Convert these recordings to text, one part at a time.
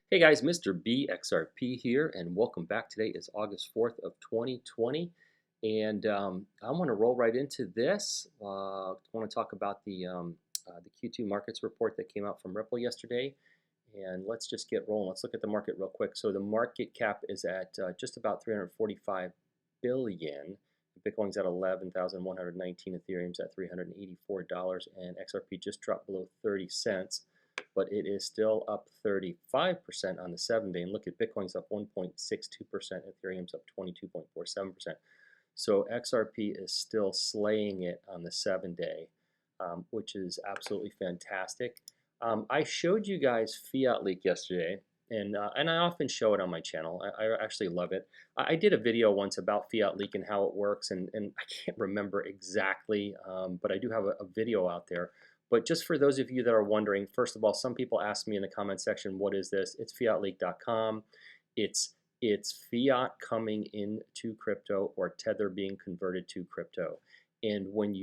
Hey guys, Mr. B XRP here, and welcome back. Today is August 4th of 2020, and I want to roll right into this. I want to talk about the Q2 markets report that came out from Ripple yesterday, and let's just get rolling. Let's look at the market real quick. So the market cap is at just about 345 billion. Bitcoin's at 11,119. Ethereum's at $384, and XRP just dropped below 30 cents. But it is still up 35% on the 7-day. And look at Bitcoin's up 1.62%, Ethereum's up 22.47%. So XRP is still slaying it on the 7-day, which is absolutely fantastic. I showed you guys Fiat Leak yesterday, and I often show it on my channel. I actually love it. I did a video once about Fiat Leak and how it works, and I can't remember exactly, but I do have a video out there. But just for those of you that are wondering, first of all, some people ask me in the comment section, what is this? It's fiatleak.com. It's fiat coming into crypto or Tether being converted to crypto. And when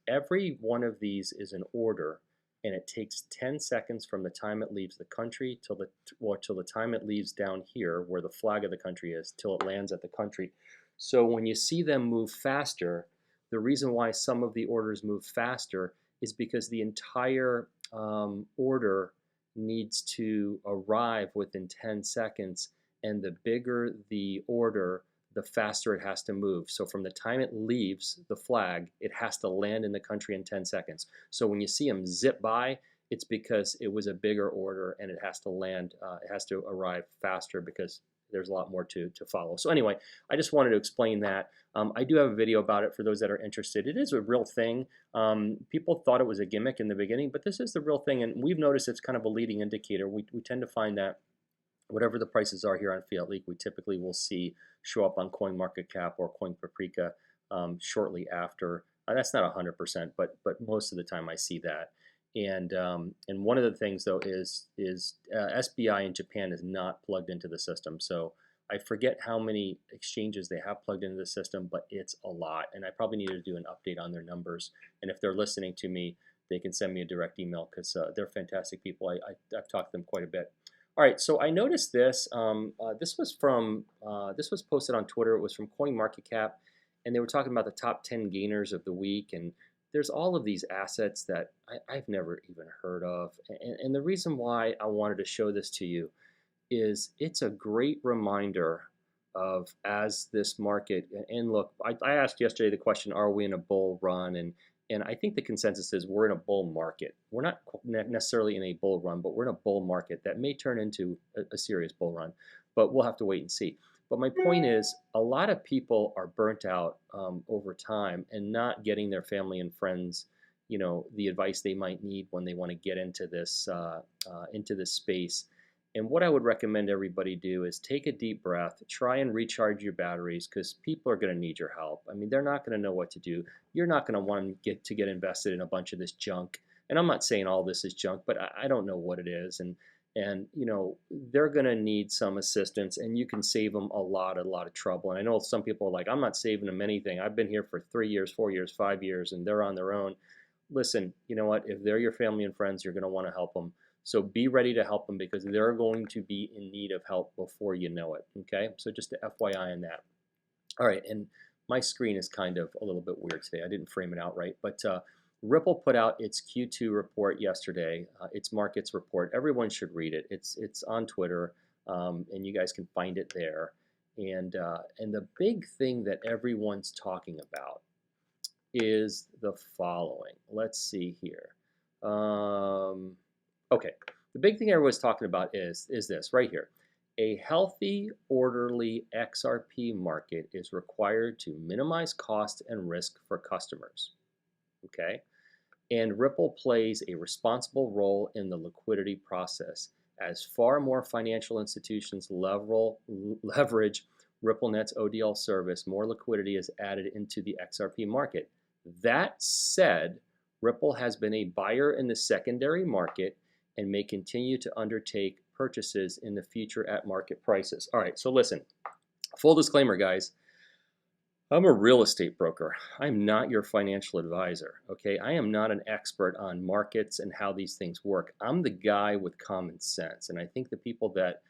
every one of these is an order, and it takes 10 seconds from the time it leaves the country till the time it leaves down here where the flag of the country is till it lands at the country. So when you see them move faster, the reason why some of the orders move faster is because the entire order needs to arrive within 10 seconds, and the bigger the order, the faster it has to move. So from the time it leaves the flag, it has to land in the country in 10 seconds. So when you see them zip by, it's because it was a bigger order and it has to land, it has to arrive faster because there's a lot more to follow. So anyway, I just wanted to explain that. I do have a video about it for those that are interested. It is a real thing. People thought it was a gimmick in the beginning, but this is the real thing, and we've noticed it's kind of a leading indicator. We tend to find that whatever the prices are here on Fiat Leak, we typically will see show up on CoinMarketCap or CoinPaprika shortly after. That's not 100%, but most of the time I see that. And one of the things though is SBI in Japan is not plugged into the system. So I forget how many exchanges they have plugged into the system, but it's a lot. And I probably need to do an update on their numbers. And if they're listening to me, they can send me a direct email because they're fantastic people. I've talked to them quite a bit. All right, so I noticed this. This was posted on Twitter. It was from CoinMarketCap, and they were talking about the top 10 gainers of the week. And there's all of these assets that I've never even heard of. And the reason why I wanted to show this to you is it's a great reminder of as this market, and look, I asked yesterday the question, are we in a bull run? And I think the consensus is we're in a bull market. We're not necessarily in a bull run, but we're in a bull market that may turn into a serious bull run, but we'll have to wait and see. But my point is, a lot of people are burnt out over time and not getting their family and friends, the advice they might need when they want to get into this space. And what I would recommend everybody do is take a deep breath, try and recharge your batteries, because people are going to need your help. I mean, they're not going to know what to do. You're not going to want to get invested in a bunch of this junk. And I'm not saying all this is junk, but I don't know what it is. And they're going to need some assistance, and you can save them a lot of trouble. And I know some people are like, I'm not saving them anything. I've been here for 3 years, 4 years, 5 years, and they're on their own. Listen, you know what? If they're your family and friends, you're going to want to help them. So be ready to help them because they're going to be in need of help before you know it, okay? So just a FYI on that. All right, and my screen is kind of a little bit weird today. I didn't frame it out right, but Ripple put out its Q2 report yesterday, its markets report. Everyone should read it. It's on Twitter, and you guys can find it there. And the big thing that everyone's talking about is the following. Let's see here. Okay, the big thing everyone's talking about is this right here. A healthy, orderly XRP market is required to minimize cost and risk for customers. Okay, and Ripple plays a responsible role in the liquidity process as far more financial institutions leverage RippleNet's ODL service, more liquidity is added into the XRP market. That said, Ripple has been a buyer in the secondary market and may continue to undertake purchases in the future at market prices. All right, so listen, full disclaimer, guys. I'm a real estate broker. I'm not your financial advisor, okay? I am not an expert on markets and how these things work. I'm the guy with common sense, and I think the people that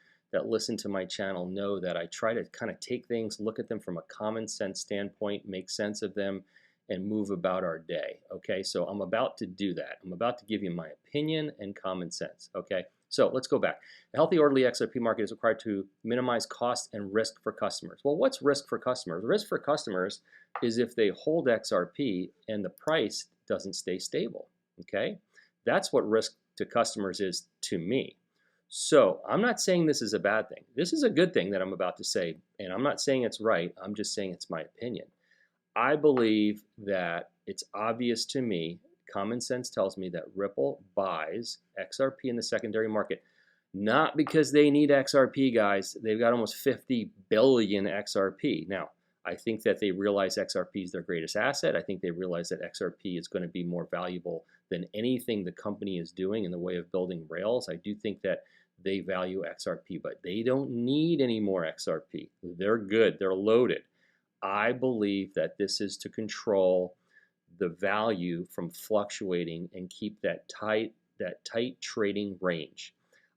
listen to my channel know that I try to kind of take things, look at them from a common sense standpoint, make sense of them, and move about our day, okay? So I'm about to do that. I'm about to give you my opinion and common sense, okay? So let's go back. A healthy, orderly XRP market is required to minimize cost and risk for customers. Well, what's risk for customers? Risk for customers is if they hold XRP and the price doesn't stay stable, okay? That's what risk to customers is to me. So I'm not saying this is a bad thing. This is a good thing that I'm about to say, and I'm not saying it's right. I'm just saying it's my opinion. I believe that it's obvious to me, common sense tells me that Ripple buys XRP in the secondary market, not because they need XRP, guys. They've got almost 50 billion XRP. Now, I think that they realize XRP is their greatest asset. I think they realize that XRP is going to be more valuable than anything the company is doing in the way of building rails. I do think that they value XRP, but they don't need any more XRP. They're good. They're loaded. I believe that this is to control the value from fluctuating and keep that tight trading range.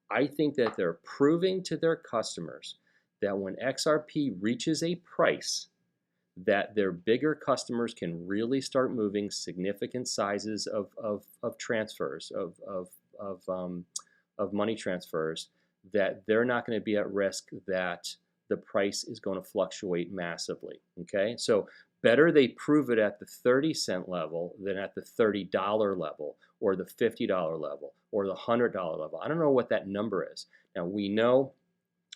I think that they're proving to their customers that when XRP reaches a price, that their bigger customers can really start moving significant sizes of transfers, of money transfers, that they're not going to be at risk that the price is going to fluctuate massively, okay? So better they prove it at the 30-cent level than at the $30 level or the $50 level or the $100 level. I don't know what that number is. Now we know,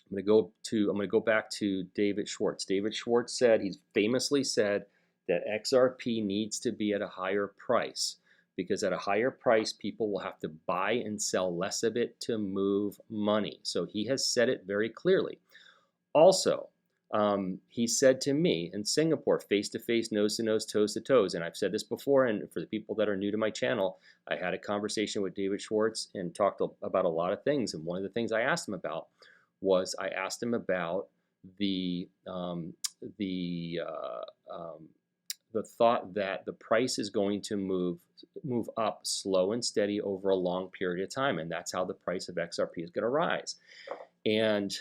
I'm going to go back to David Schwartz. David Schwartz said, he's famously said that XRP needs to be at a higher price because at a higher price, people will have to buy and sell less of it to move money. So he has said it very clearly. Also, he said to me in Singapore, face-to-face, nose-to-nose, toes-to-toes, and I've said this before, and for the people that are new to my channel, I had a conversation with David Schwartz and talked about a lot of things, and one of the things I asked him about was I asked him about the thought that the price is going to move up slow and steady over a long period of time, and that's how the price of XRP is going to rise. And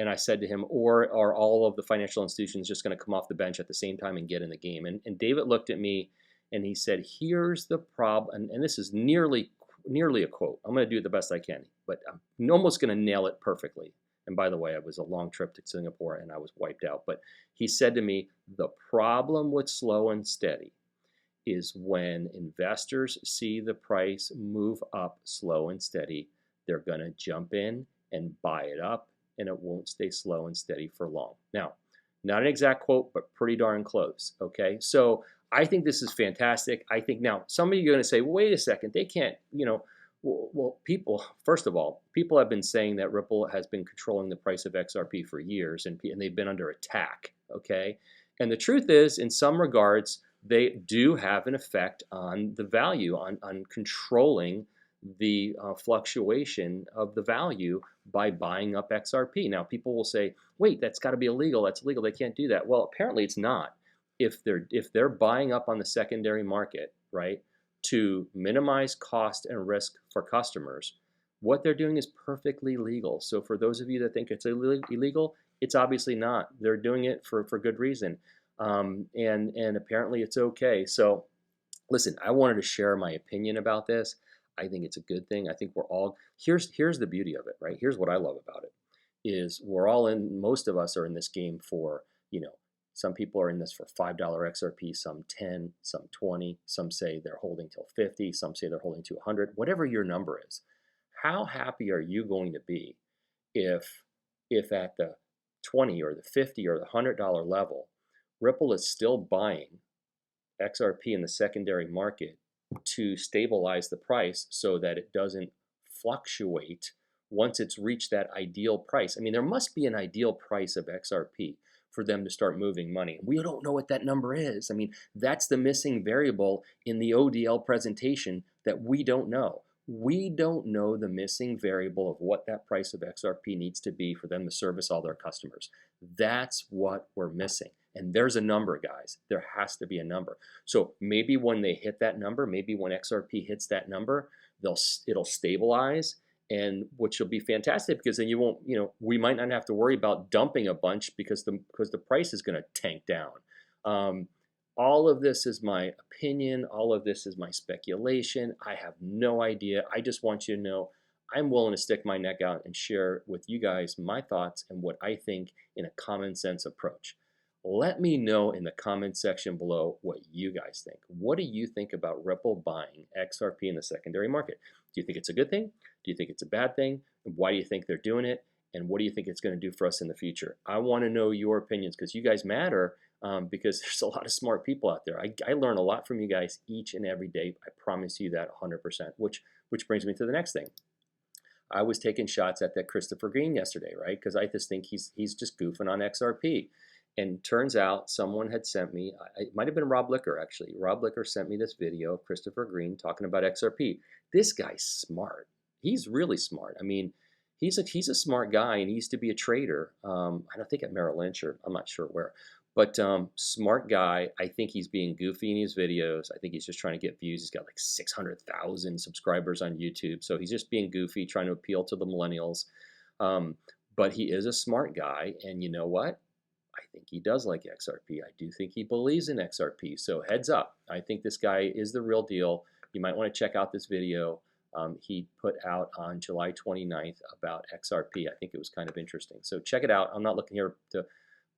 I said to him, or are all of the financial institutions just going to come off the bench at the same time and get in the game? And David looked at me and he said, here's the problem, and this is nearly a quote. I'm going to do it the best I can, but I'm almost going to nail it perfectly. And by the way, it was a long trip to Singapore and I was wiped out. But he said to me, the problem with slow and steady is when investors see the price move up slow and steady, they're going to jump in and buy it up, and it won't stay slow and steady for long. Now, not an exact quote, but pretty darn close, okay? So I think this is fantastic. I think now, some of you are going to say, well, wait a second, they can't, well, people, first of all, people have been saying that Ripple has been controlling the price of XRP for years, and they've been under attack, okay? And the truth is, in some regards, they do have an effect on the value, on controlling the fluctuation of the value by buying up XRP. Now, people will say, wait, that's got to be illegal. That's illegal. They can't do that. Well, apparently it's not. If they're buying up on the secondary market, right, to minimize cost and risk for customers, what they're doing is perfectly legal. So for those of you that think it's illegal, it's obviously not. They're doing it for good reason. And apparently it's okay. So listen, I wanted to share my opinion about this. I think it's a good thing. I think we're all, here's the beauty of it, right? Here's what I love about it, is we're all in, most of us are in this game for, some people are in this for $5 XRP, some 10, some 20, some say they're holding till 50, some say they're holding to 100, whatever your number is. How happy are you going to be if at the 20 or the 50 or the $100 level, Ripple is still buying XRP in the secondary market to stabilize the price so that it doesn't fluctuate once it's reached that ideal price? I mean, there must be an ideal price of XRP for them to start moving money. We don't know what that number is. I mean, that's the missing variable in the ODL presentation that we don't know. We don't know the missing variable of what that price of XRP needs to be for them to service all their customers. That's what we're missing. And there's a number, guys. There has to be a number. So maybe when they hit that number, maybe when XRP hits that number, it'll stabilize, and which will be fantastic, because then you won't, we might not have to worry about dumping a bunch because the price is going to tank down. All of this is my opinion. All of this is my speculation. I have no idea. I just want you to know I'm willing to stick my neck out and share with you guys my thoughts and what I think in a common sense approach. Let me know in the comment section below what you guys think. What do you think about Ripple buying XRP in the secondary market? Do you think it's a good thing? Do you think it's a bad thing? And why do you think they're doing it? And what do you think it's going to do for us in the future? I want to know your opinions, because you guys matter, because there's a lot of smart people out there. I learn a lot from you guys each and every day. I promise you that 100%, which brings me to the next thing. I was taking shots at that Christopher Green yesterday, right? Because I just think he's just goofing on XRP. And turns out someone had sent me, it might have been Rob Licker actually. Rob Licker sent me this video of Christopher Green talking about XRP. This guy's smart. He's really smart. I mean, he's a smart guy, and he used to be a trader. I don't think at Merrill Lynch, or I'm not sure where. But smart guy. I think he's being goofy in his videos. I think he's just trying to get views. He's got like 600,000 subscribers on YouTube. So he's just being goofy, trying to appeal to the millennials. But he is a smart guy. And you know what? I think he does like XRP. I do think he believes in XRP. So heads up. I think this guy is the real deal. You might want to check out this video he put out on July 29th about XRP. I think it was kind of interesting. So check it out. I'm not looking here to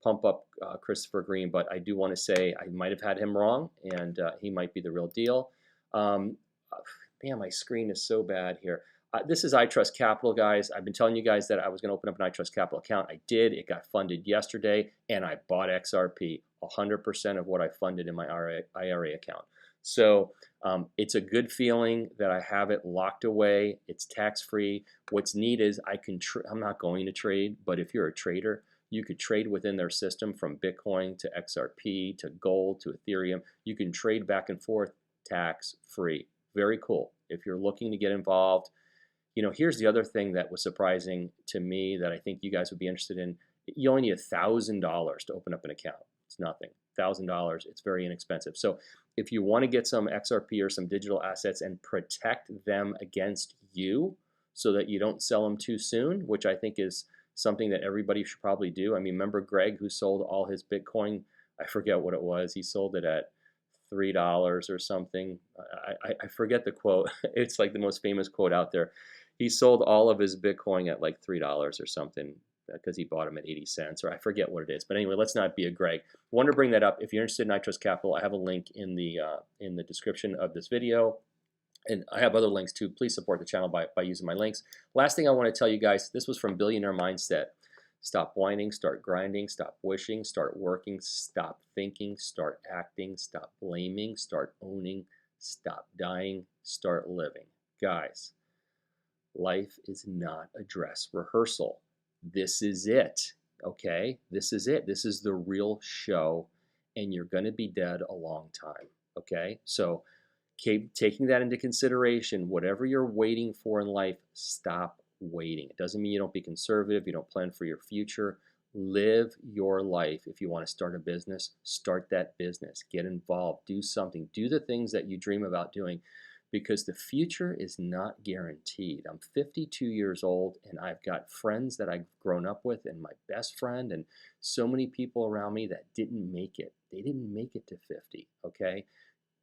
pump up Christopher Green, but I do want to say I might have had him wrong, and he might be the real deal. Man, my screen is so bad here. This is iTrustCapital, guys. I've been telling you guys that I was going to open up an iTrustCapital account. I did. It got funded yesterday, and I bought XRP, 100% of what I funded in my IRA account. So it's a good feeling that I have it locked away. It's tax-free. What's neat is I'm not going to trade, but if you're a trader, you could trade within their system from Bitcoin to XRP to gold to Ethereum. You can trade back and forth tax-free. Very cool. If you're looking to get involved, here's the other thing that was surprising to me that I think you guys would be interested in. You only need $1,000 to open up an account. It's nothing. $1,000. It's very inexpensive. So if you want to get some XRP or some digital assets and protect them against you so that you don't sell them too soon, which I think is something that everybody should probably do. I mean, remember Greg, who sold all his Bitcoin? I forget what it was. He sold it at $3 or something. I forget the quote. It's like the most famous quote out there. He sold all of his Bitcoin at like $3 or something because he bought them at 80 cents, or I forget what it is. But anyway, let's not be a Greg. I wanted to bring that up. If you're interested in Nitrous Capital, I have a link in the description of this video. And I have other links too. Please support the channel by using my links. Last thing I want to tell you guys, this was from Billionaire Mindset. Stop whining, start grinding, stop wishing, start working, stop thinking, start acting, stop blaming, start owning, stop dying, start living. Guys, life is not a dress rehearsal. This is it, okay? This is it. This is the real show, and you're going to be dead a long time, okay? So taking that into consideration, whatever you're waiting for in life, stop waiting. It doesn't mean you don't be conservative, you don't plan for your future. Live your life. If you want to start a business, start that business. Get involved. Do something. Do the things that you dream about doing, because the future is not guaranteed. I'm 52 years old, and I've got friends that I've grown up with, and my best friend, and so many people around me that didn't make it. They didn't make it to 50, okay?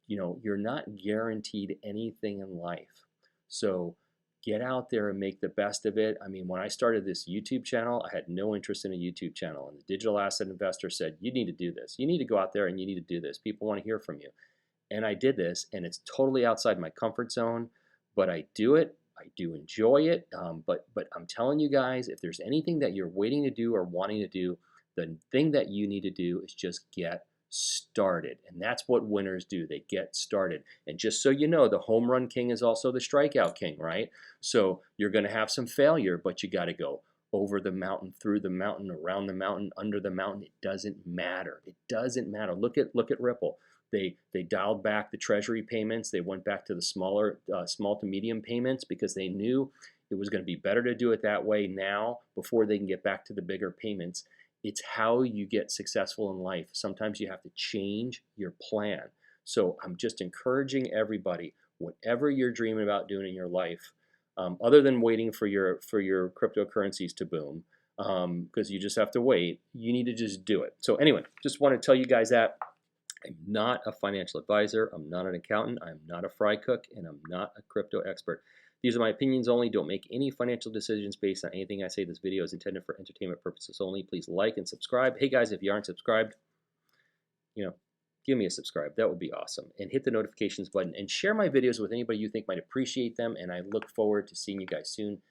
You're not guaranteed anything in life. So get out there and make the best of it. I mean, when I started this YouTube channel, I had no interest in a YouTube channel. And the digital asset investor said, you need to do this. You need to go out there and you need to do this. People want to hear from you. And I did this, and it's totally outside my comfort zone, but I do it. I do enjoy it. But I'm telling you guys, if there's anything that you're waiting to do or wanting to do, the thing that you need to do is just get started. And that's what winners do. They get started. And just so you know, the home run king is also the strikeout king, right? So you're going to have some failure, but you got to go over the mountain, through the mountain, around the mountain, under the mountain. It doesn't matter. It doesn't matter. Look at Ripple. They dialed back the treasury payments. They went back to the small to medium payments because they knew it was going to be better to do it that way now before they can get back to the bigger payments It's how you get successful in life. Sometimes you have to change your plan. So I'm just encouraging everybody, whatever you're dreaming about doing in your life, other than waiting for your cryptocurrencies to boom, because you just have to wait, you need to just do it. So anyway, just want to tell you guys that I'm not a financial advisor, I'm not an accountant, I'm not a fry cook, and I'm not a crypto expert. These are my opinions only. Don't make any financial decisions based on anything I say. This video is intended for entertainment purposes only. Please like and subscribe. Hey guys, if you aren't subscribed, give me a subscribe. That would be awesome. And hit the notifications button and share my videos with anybody you think might appreciate them. And I look forward to seeing you guys soon.